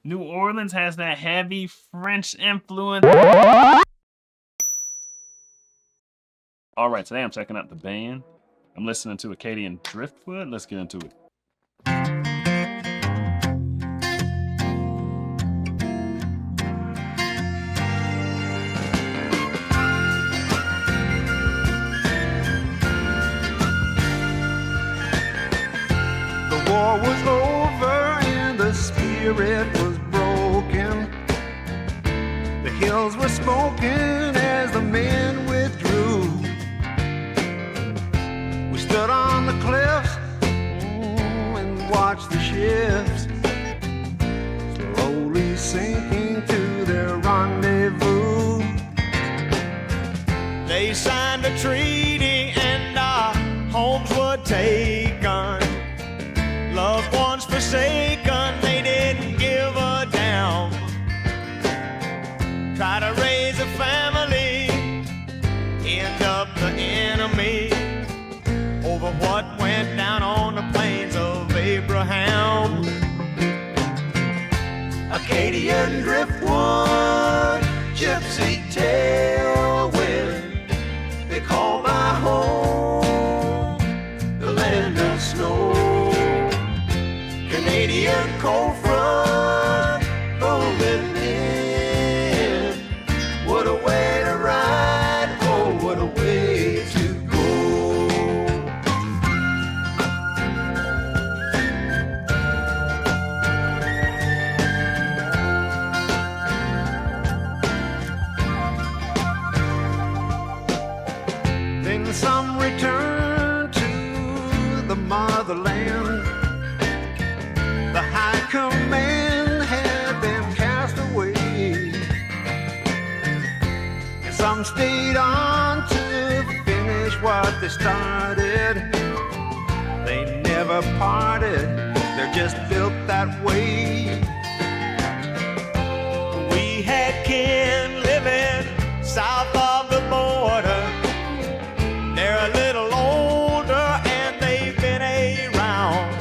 New Orleans has that heavy French influence. All right, today I'm checking out the band. I'm listening to Acadian Driftwood. Let's get into it. The war was over and the spirit was broken. The hills were smoking as the men withdrew. We stood on the cliffs and watched the ships slowly sinking to their rendezvous. They signed a treaty and our homes were taken. Loved ones forsaken, they didn't give a damn. Try to raise a family, end up the enemy, over what went down on the plains of Abraham. Acadian driftwood, gypsy tailwind, they call my home the land of snow. Canadian cold front rolling in. What a way to ride, oh, what a way to go. Then some return to the motherland. The high command had them cast away, and some stayed on to finish what they started. They never parted, they're just built that way. We had kin living south of the border. They're a little older and they've been around.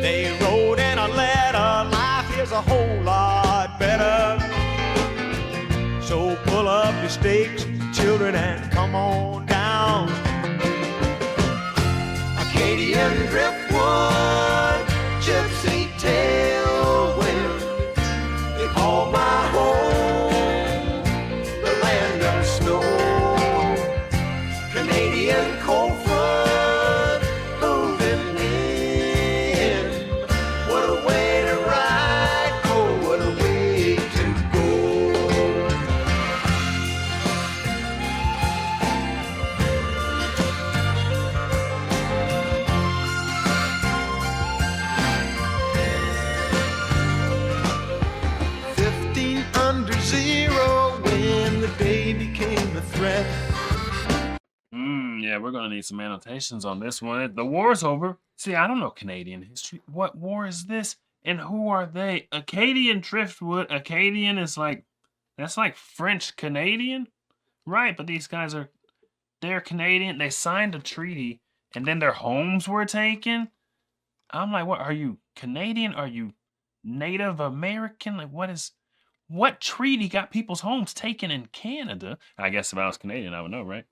They wrote in a letter, life is a whole lot better. So pull up your stakes, children, and come on down. Acadian driftwood, gypsy tailwind, they call my home the land of snow. Canadian cold front moving in. What a way to ride, oh, what a way to go. Under zero when the day became a threat. Yeah, we're gonna need some annotations on this one. The war's over. See, I don't know Canadian history. What war is this? And who are they? Acadian Driftwood. Acadian is like, that's like French Canadian, right? But these guys they're Canadian. They signed a treaty, and then their homes were taken. I'm like, what? Are you Canadian? Are you Native American? Like, what treaty got people's homes taken in Canada? I guess if I was Canadian, I would know, right?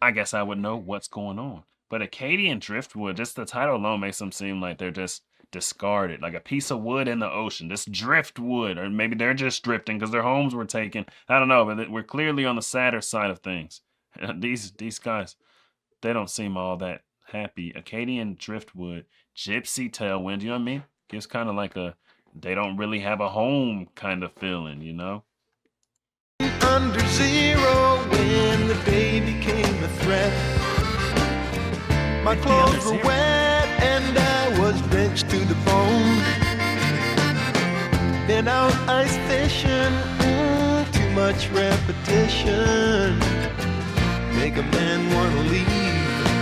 I guess I would know what's going on. But Acadian Driftwood, just the title alone makes them seem like they're just discarded, like a piece of wood in the ocean. This driftwood, or maybe they're just drifting because their homes were taken. I don't know, but we're clearly on the sadder side of things. These guys, they don't seem all that happy. Acadian Driftwood, gypsy tailwind, you know what I mean? Gives kind of like a, they don't really have a home kind of feeling, you know? Under zero when the day became a threat. My clothes were wet and I was drenched to the bone. Been out ice fishing, too much repetition. Make a man wanna leave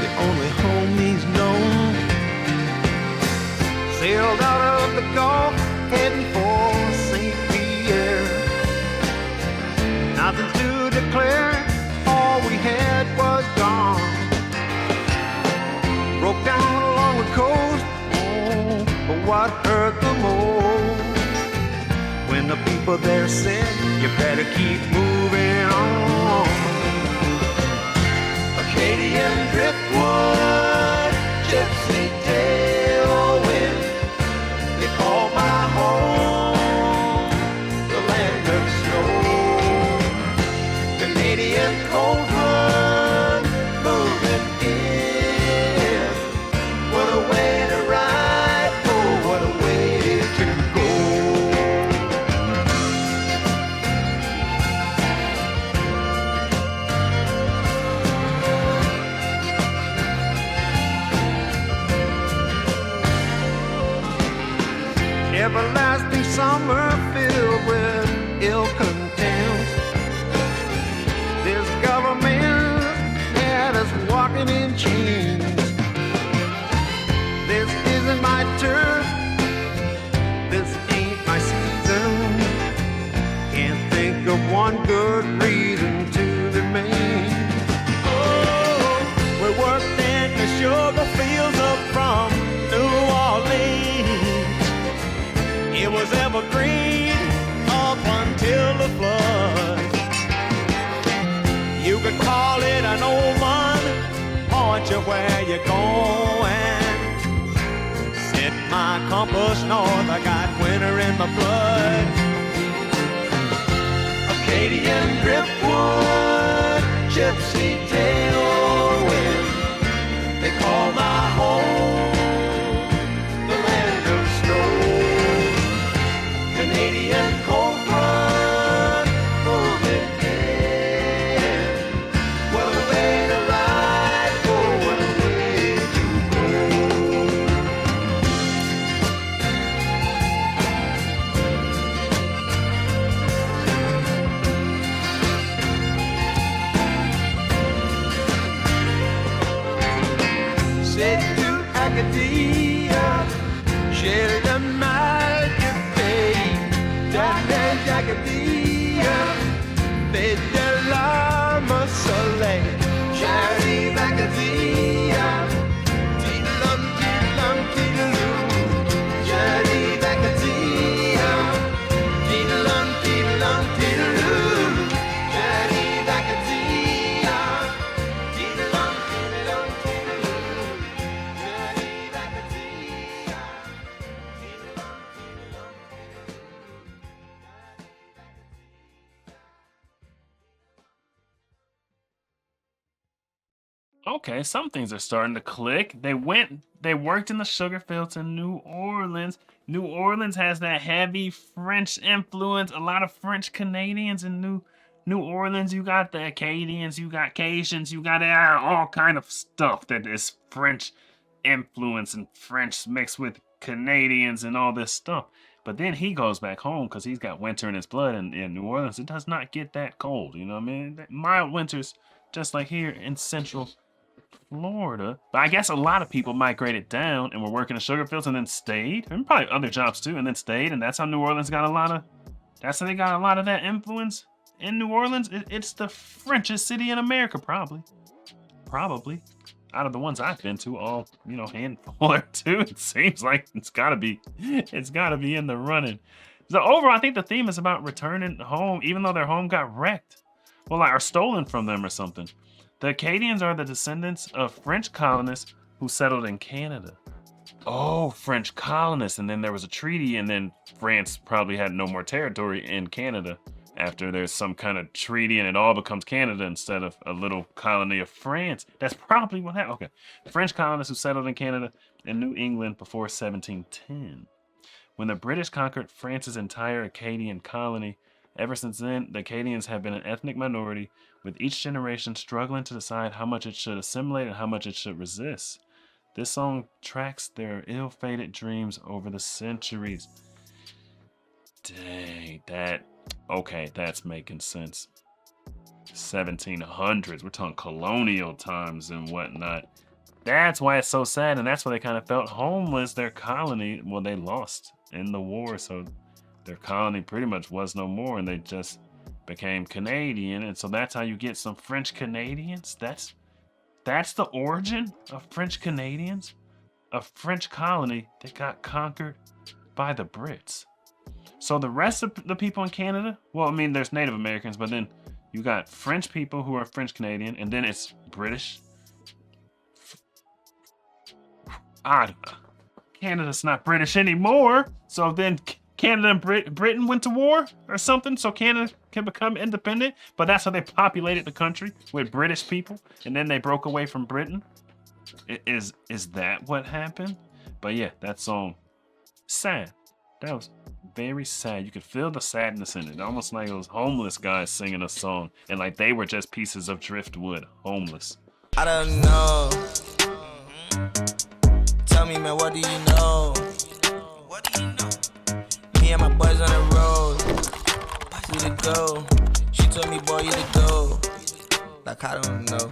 the only home he's known. Sailed out of the Gulf, heading for St. Pierre. Nothing to declare, all we had was gone. Broke down along the coast, but what hurt the most? keep moving on. Acadian driftwood, gypsy tailwind, they call my home the land of snow. Canadian cold run, moving in. What a way to ride, oh, what a way to go. Everlasting summer filled with ill content. This government had us walking in chains. This isn't my turf, this ain't my season. Can't think of one good reason to remain. Oh, we worked in the sugar fields up from New Orleans. It was evergreen up until the flood. You could call it an old one, point you where you're going. Set my compass north, I got winter in my blood. Acadian driftwood, gypsy tailwind, they call my home the land of snow. Canadian cold front, moving in. What a way to ride, oh, what a way to go. Said to Acadian, shelter might get paid. Down there, Acadian, they de l'âme soleil. J'arrive Acadian, tiddlum, tiddlum, tiddloo. J'arrive Acadian, tiddlum, tiddlum, tiddloo. J'arrive Acadian, tiddlum, tiddlum, tiddloo. J'arrive Acadian, tiddlum, tiddlum, Okay, some things are starting to click. They worked in the sugar fields in New Orleans. New Orleans has that heavy French influence. A lot of French Canadians in New Orleans. You got the Acadians, you got Cajuns, you got all kind of stuff that is French influence and French mixed with Canadians and all this stuff. But then he goes back home because he's got winter in his blood in New Orleans. It does not get that cold, you know what I mean? Mild winters, just like here in Central Florida. But I guess a lot of people migrated down and were working in sugar fields and then stayed, and probably other jobs too, and then stayed, and that's how New Orleans got a lot of. That's how they got a lot of that influence in New Orleans. It's the Frenchest city in America, probably. Out of the ones I've been to, all handful or two. It seems like it's gotta be in the running. So overall, I think the theme is about returning home, even though their home got wrecked, well, or stolen from them or something. The Acadians are the descendants of French colonists who settled in Canada. Oh, French colonists, and then there was a treaty, and then France probably had no more territory in Canada after there's some kind of treaty, and it all becomes Canada instead of a little colony of France. That's probably what happened. Okay, French colonists who settled in Canada and New England before 1710. When the British conquered France's entire Acadian colony, ever since then, the Acadians have been an ethnic minority, with each generation struggling to decide how much it should assimilate and how much it should resist. This song tracks their ill-fated dreams over the centuries. Dang, that's making sense. 1700s, we're talking colonial times and whatnot. That's why it's so sad, and that's why they kind of felt homeless. Their colony, well, they lost in the war, so their colony pretty much was no more, and they just became Canadian, and so that's how you get some French Canadians. That's the origin of French Canadians, a French colony that got conquered by the Brits. So the rest of the people in Canada, well, I mean, there's Native Americans, but then you got French people who are French Canadian, and then it's British. Canada's not British anymore. So then Canada and Britain went to war or something, so Canada can become independent. But that's how they populated the country, with British people, and then they broke away from Britain. Is that what happened? But yeah, that song, sad. That was very sad. You could feel the sadness in it. Almost like those homeless guys singing a song, and like they were just pieces of driftwood, homeless. I don't know. Tell me, man, what do you know? What do you know? Me and my boys on the road. We to go. She told me, boy, you to go. Like, I don't know.